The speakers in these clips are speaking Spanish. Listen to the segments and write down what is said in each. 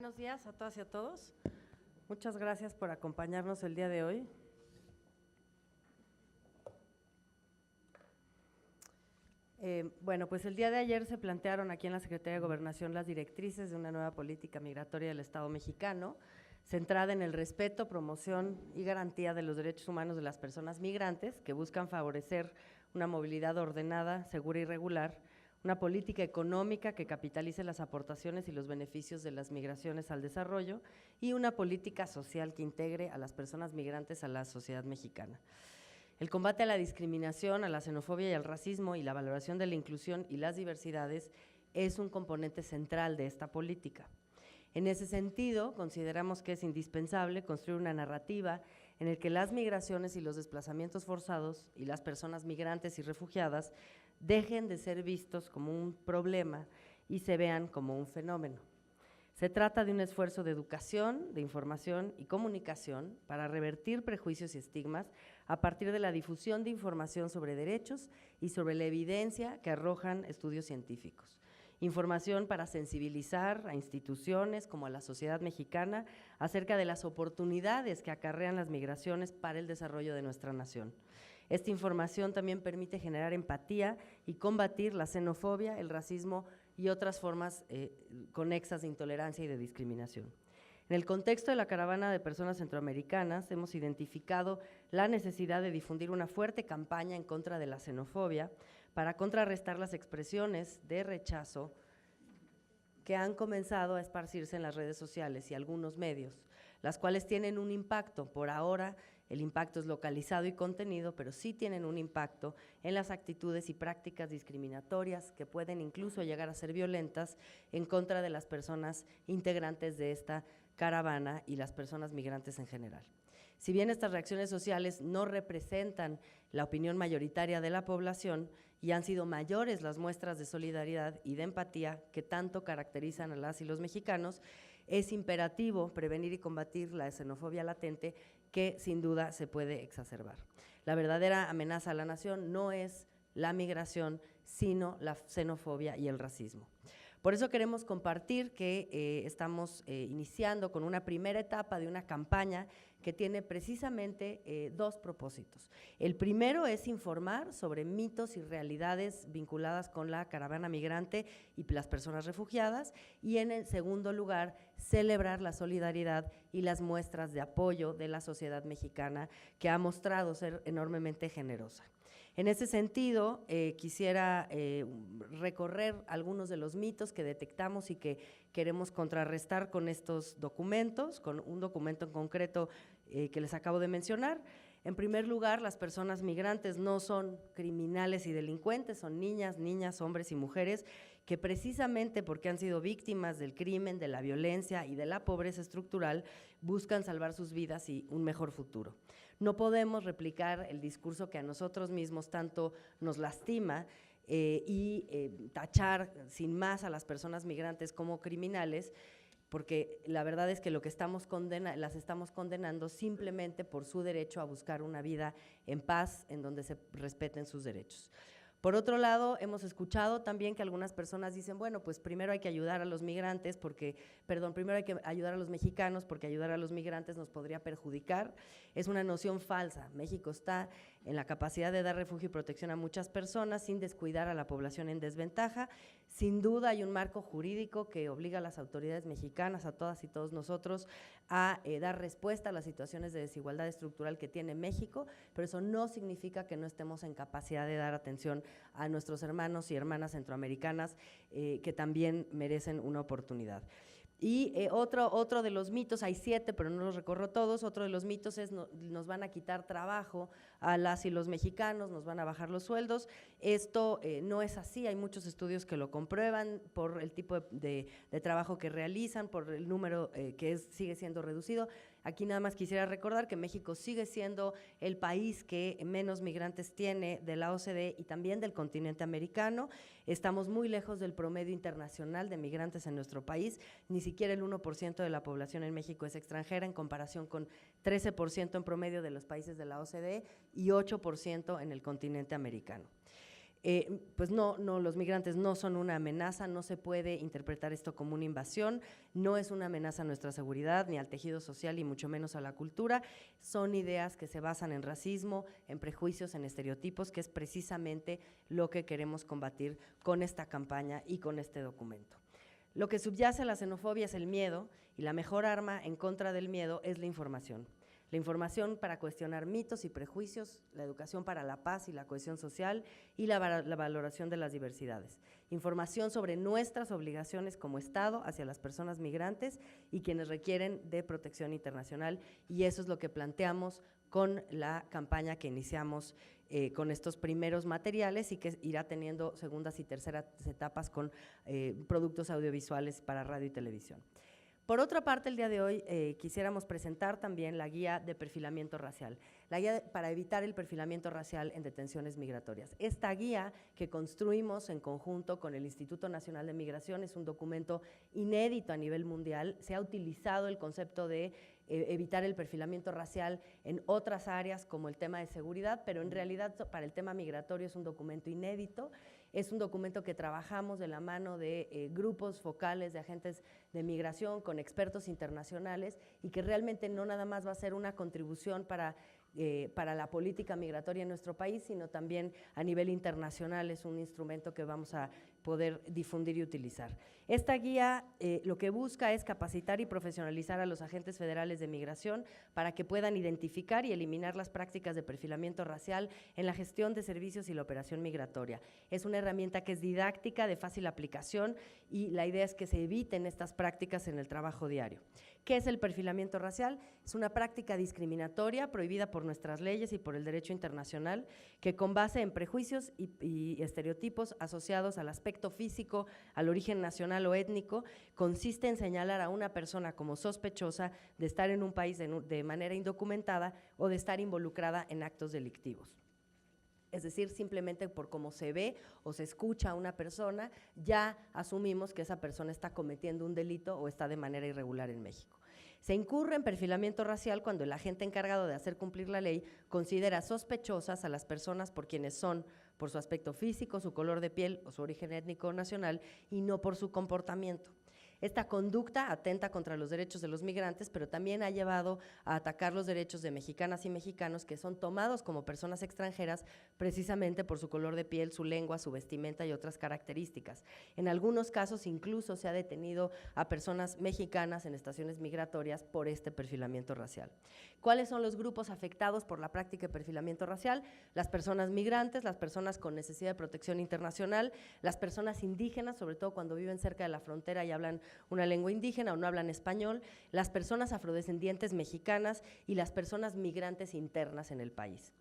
Buenos días a todas y a todos. Muchas gracias por acompañarnos el día de hoy. Bueno, pues el día de ayer se plantearon aquí en la Secretaría de Gobernación las directrices de una nueva política migratoria del Estado mexicano, centrada en el respeto, promoción y garantía de los derechos humanos de las personas migrantes, que buscan favorecer una movilidad ordenada, segura y regular, una política económica que capitalice las aportaciones y los beneficios de las migraciones al desarrollo y una política social que integre a las personas migrantes a la sociedad mexicana. El combate a la discriminación, a la xenofobia y al racismo y la valoración de la inclusión y las diversidades es un componente central de esta política. En ese sentido, consideramos que es indispensable construir una narrativa en la que las migraciones y los desplazamientos forzados y las personas migrantes y refugiadas dejen de ser vistos como un problema y se vean como un fenómeno. Se trata de un esfuerzo de educación, de información y comunicación para revertir prejuicios y estigmas a partir de la difusión de información sobre derechos y sobre la evidencia que arrojan estudios científicos. Información para sensibilizar a instituciones como a la sociedad mexicana acerca de las oportunidades que acarrean las migraciones para el desarrollo de nuestra nación. Esta información también permite generar empatía y combatir la xenofobia, el racismo y otras formas conexas de intolerancia y de discriminación. En el contexto de la caravana de personas centroamericanas, hemos identificado la necesidad de difundir una fuerte campaña en contra de la xenofobia para contrarrestar las expresiones de rechazo que han comenzado a esparcirse en las redes sociales y algunos medios, las cuales tienen un impacto. Por ahora, el impacto es localizado y contenido, pero sí tienen un impacto en las actitudes y prácticas discriminatorias que pueden incluso llegar a ser violentas en contra de las personas integrantes de esta caravana y las personas migrantes en general. Si bien estas reacciones sociales no representan la opinión mayoritaria de la población y han sido mayores las muestras de solidaridad y de empatía que tanto caracterizan a las y los mexicanos, es imperativo prevenir y combatir la xenofobia latente que sin duda se puede exacerbar. La verdadera amenaza a la nación no es la migración, sino la xenofobia y el racismo. Por eso queremos compartir que estamos iniciando con una primera etapa de una campaña que tiene precisamente dos propósitos. El primero es informar sobre mitos y realidades vinculadas con la caravana migrante y las personas refugiadas, y en el segundo lugar, celebrar la solidaridad y las muestras de apoyo de la sociedad mexicana, que ha mostrado ser enormemente generosa. En ese sentido, quisiera recorrer algunos de los mitos que detectamos y que queremos contrarrestar con estos documentos, con un documento en concreto que les acabo de mencionar. En primer lugar, las personas migrantes no son criminales y delincuentes, son niñas, hombres y mujeres que precisamente porque han sido víctimas del crimen, de la violencia y de la pobreza estructural, buscan salvar sus vidas y un mejor futuro. No podemos replicar el discurso que a nosotros mismos tanto nos lastima y tachar sin más a las personas migrantes como criminales, porque la verdad es que lo que las estamos condenando simplemente por su derecho a buscar una vida en paz, en donde se respeten sus derechos. Por otro lado, hemos escuchado también que algunas personas dicen, bueno, pues primero hay que ayudar a los migrantes primero hay que ayudar a los mexicanos porque ayudar a los migrantes nos podría perjudicar. Es una noción falsa. México está en la capacidad de dar refugio y protección a muchas personas sin descuidar a la población en desventaja. Sin duda hay un marco jurídico que obliga a las autoridades mexicanas, a todas y todos nosotros, a dar respuesta a las situaciones de desigualdad estructural que tiene México, pero eso no significa que no estemos en capacidad de dar atención a nuestros hermanos y hermanas centroamericanas que también merecen una oportunidad. Y otro de los mitos, hay 7, pero no los recorro todos, otro de los mitos es nos van a quitar trabajo a las y los mexicanos, nos van a bajar los sueldos. Esto no es así, hay muchos estudios que lo comprueban por el tipo de trabajo que realizan, por el número que sigue siendo reducido. Aquí nada más quisiera recordar que México sigue siendo el país que menos migrantes tiene de la OCDE y también del continente americano. Estamos muy lejos del promedio internacional de migrantes en nuestro país, ni siquiera el 1% de la población en México es extranjera en comparación con 13% en promedio de los países de la OCDE y 8% en el continente americano. pues no, los migrantes no son una amenaza, no se puede interpretar esto como una invasión, no es una amenaza a nuestra seguridad, ni al tejido social, y mucho menos a la cultura. Son ideas que se basan en racismo, en prejuicios, en estereotipos, que es precisamente lo que queremos combatir con esta campaña y con este documento. Lo que subyace a la xenofobia es el miedo, y la mejor arma en contra del miedo es la información. La información para cuestionar mitos y prejuicios, la educación para la paz y la cohesión social y la valoración de las diversidades. Información sobre nuestras obligaciones como Estado hacia las personas migrantes y quienes requieren de protección internacional, y eso es lo que planteamos con la campaña que iniciamos con estos primeros materiales y que irá teniendo segundas y terceras etapas con productos audiovisuales para radio y televisión. Por otra parte, el día de hoy quisiéramos presentar también la guía de perfilamiento racial, la guía para evitar el perfilamiento racial en detenciones migratorias. Esta guía que construimos en conjunto con el Instituto Nacional de Migración es un documento inédito a nivel mundial. Se ha utilizado el concepto de evitar el perfilamiento racial en otras áreas como el tema de seguridad, pero en realidad para el tema migratorio es un documento inédito. Es un documento que trabajamos de la mano de grupos focales de agentes de migración con expertos internacionales y que realmente no nada más va a ser una contribución para la política migratoria en nuestro país, sino también a nivel internacional es un instrumento que vamos a poder difundir y utilizar. Esta guía lo que busca es capacitar y profesionalizar a los agentes federales de migración para que puedan identificar y eliminar las prácticas de perfilamiento racial en la gestión de servicios y la operación migratoria. Es una herramienta que es didáctica, de fácil aplicación, y la idea es que se eviten estas prácticas en el trabajo diario. ¿Qué es el perfilamiento racial? Es una práctica discriminatoria prohibida por nuestras leyes y por el derecho internacional que con base en prejuicios y estereotipos asociados al aspecto físico, al origen nacional o étnico, consiste en señalar a una persona como sospechosa de estar en un país de manera indocumentada o de estar involucrada en actos delictivos. Es decir, simplemente por cómo se ve o se escucha a una persona, ya asumimos que esa persona está cometiendo un delito o está de manera irregular en México. Se incurre en perfilamiento racial cuando el agente encargado de hacer cumplir la ley considera sospechosas a las personas por quienes son, por su aspecto físico, su color de piel o su origen étnico o nacional, y no por su comportamiento. Esta conducta atenta contra los derechos de los migrantes, pero también ha llevado a atacar los derechos de mexicanas y mexicanos que son tomados como personas extranjeras precisamente por su color de piel, su lengua, su vestimenta y otras características. En algunos casos incluso se ha detenido a personas mexicanas en estaciones migratorias por este perfilamiento racial. ¿Cuáles son los grupos afectados por la práctica de perfilamiento racial? Las personas migrantes, las personas con necesidad de protección internacional, las personas indígenas, sobre todo cuando viven cerca de la frontera y hablan una lengua indígena o no hablan español, las personas afrodescendientes mexicanas y las personas migrantes internas en el país.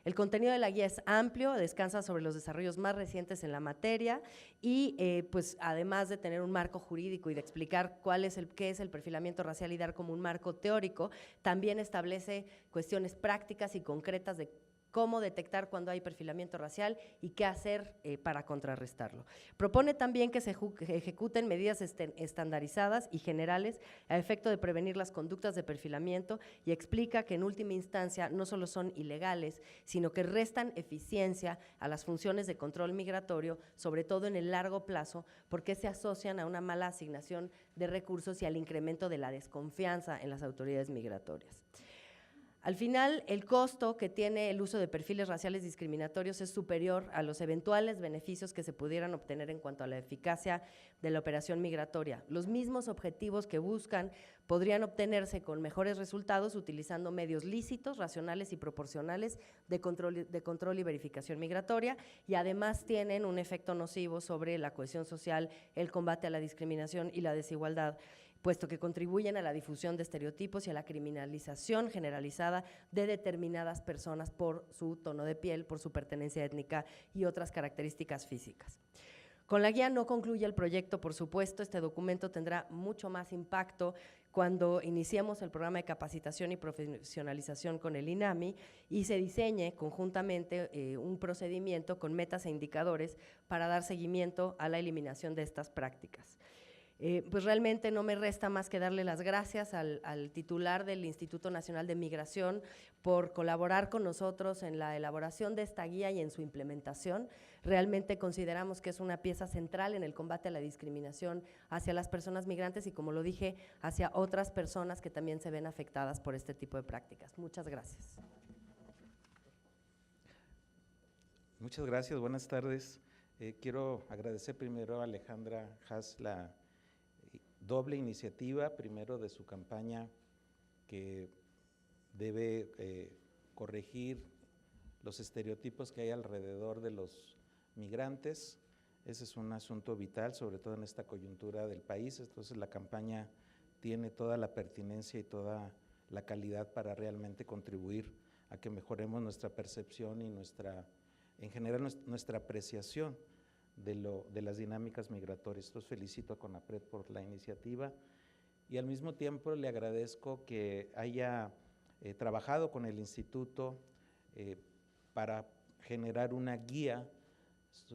El contenido de la guía es amplio, descansa sobre los desarrollos más recientes en la materia y pues además de tener un marco jurídico y de explicar qué es el perfilamiento racial y dar como un marco teórico, también establece cuestiones prácticas y concretas de cómo detectar cuando hay perfilamiento racial y qué hacer para contrarrestarlo. Propone también que se ejecuten medidas estandarizadas y generales a efecto de prevenir las conductas de perfilamiento y explica que en última instancia no solo son ilegales, sino que restan eficiencia a las funciones de control migratorio, sobre todo en el largo plazo, porque se asocian a una mala asignación de recursos y al incremento de la desconfianza en las autoridades migratorias. Al final, el costo que tiene el uso de perfiles raciales discriminatorios es superior a los eventuales beneficios que se pudieran obtener en cuanto a la eficacia de la operación migratoria. Los mismos objetivos que buscan podrían obtenerse con mejores resultados utilizando medios lícitos, racionales y proporcionales de control y verificación migratoria, y además tienen un efecto nocivo sobre la cohesión social, el combate a la discriminación y la desigualdad, puesto que contribuyen a la difusión de estereotipos y a la criminalización generalizada de determinadas personas por su tono de piel, por su pertenencia étnica y otras características físicas. Con la guía no concluye el proyecto, por supuesto. Este documento tendrá mucho más impacto cuando iniciemos el programa de capacitación y profesionalización con el INAMI y se diseñe conjuntamente un procedimiento con metas e indicadores para dar seguimiento a la eliminación de estas prácticas. Pues realmente no me resta más que darle las gracias al titular del Instituto Nacional de Migración por colaborar con nosotros en la elaboración de esta guía y en su implementación. Realmente consideramos que es una pieza central en el combate a la discriminación hacia las personas migrantes y, como lo dije, hacia otras personas que también se ven afectadas por este tipo de prácticas. Muchas gracias. Muchas gracias, buenas tardes. Quiero agradecer primero a Alejandra Haas la doble iniciativa, primero de su campaña que debe corregir los estereotipos que hay alrededor de los migrantes. Ese es un asunto vital, sobre todo en esta coyuntura del país. Entonces la campaña tiene toda la pertinencia y toda la calidad para realmente contribuir a que mejoremos nuestra percepción y en general nuestra apreciación de las dinámicas migratorias. Los felicito a CONAPRED por la iniciativa y al mismo tiempo le agradezco que haya trabajado con el instituto para generar una guía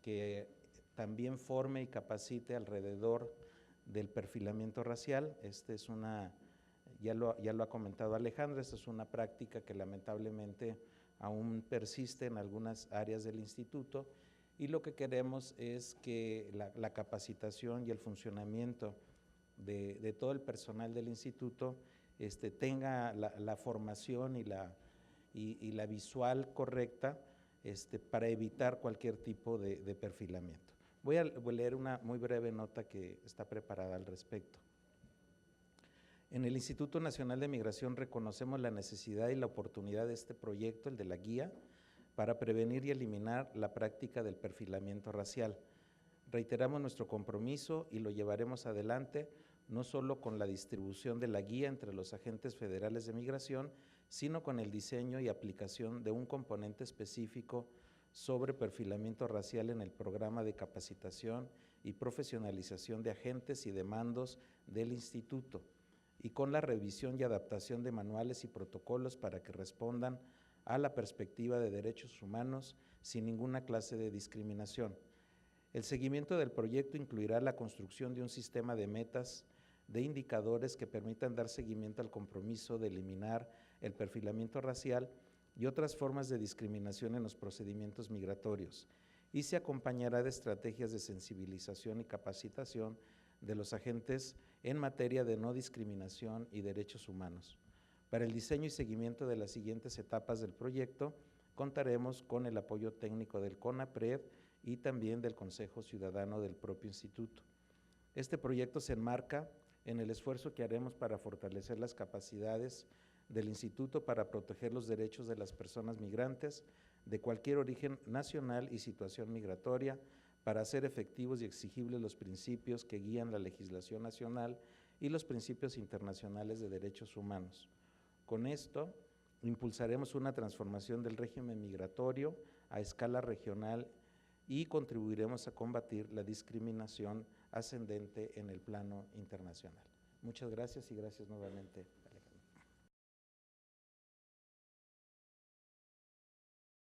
que también forme y capacite alrededor del perfilamiento racial. Ya lo ha comentado Alejandra, esta es una práctica que lamentablemente aún persiste en algunas áreas del instituto, y lo que queremos es que la capacitación y el funcionamiento de todo el personal del instituto tenga la formación y la visual correcta para evitar cualquier tipo de perfilamiento. Voy a leer una muy breve nota que está preparada al respecto. En el Instituto Nacional de Migración reconocemos la necesidad y la oportunidad de este proyecto, el de la guía, para prevenir y eliminar la práctica del perfilamiento racial. Reiteramos nuestro compromiso y lo llevaremos adelante no solo con la distribución de la guía entre los agentes federales de migración, sino con el diseño y aplicación de un componente específico sobre perfilamiento racial en el programa de capacitación y profesionalización de agentes y de mandos del instituto, y con la revisión y adaptación de manuales y protocolos para que respondan a la perspectiva de derechos humanos sin ninguna clase de discriminación. El seguimiento del proyecto incluirá la construcción de un sistema de metas, de indicadores que permitan dar seguimiento al compromiso de eliminar el perfilamiento racial y otras formas de discriminación en los procedimientos migratorios, y se acompañará de estrategias de sensibilización y capacitación de los agentes en materia de no discriminación y derechos humanos. Para el diseño y seguimiento de las siguientes etapas del proyecto, contaremos con el apoyo técnico del CONAPRED y también del Consejo Ciudadano del propio instituto. Este proyecto se enmarca en el esfuerzo que haremos para fortalecer las capacidades del instituto para proteger los derechos de las personas migrantes de cualquier origen nacional y situación migratoria, para hacer efectivos y exigibles los principios que guían la legislación nacional y los principios internacionales de derechos humanos. Con esto, impulsaremos una transformación del régimen migratorio a escala regional y contribuiremos a combatir la discriminación ascendente en el plano internacional. Muchas gracias y gracias nuevamente.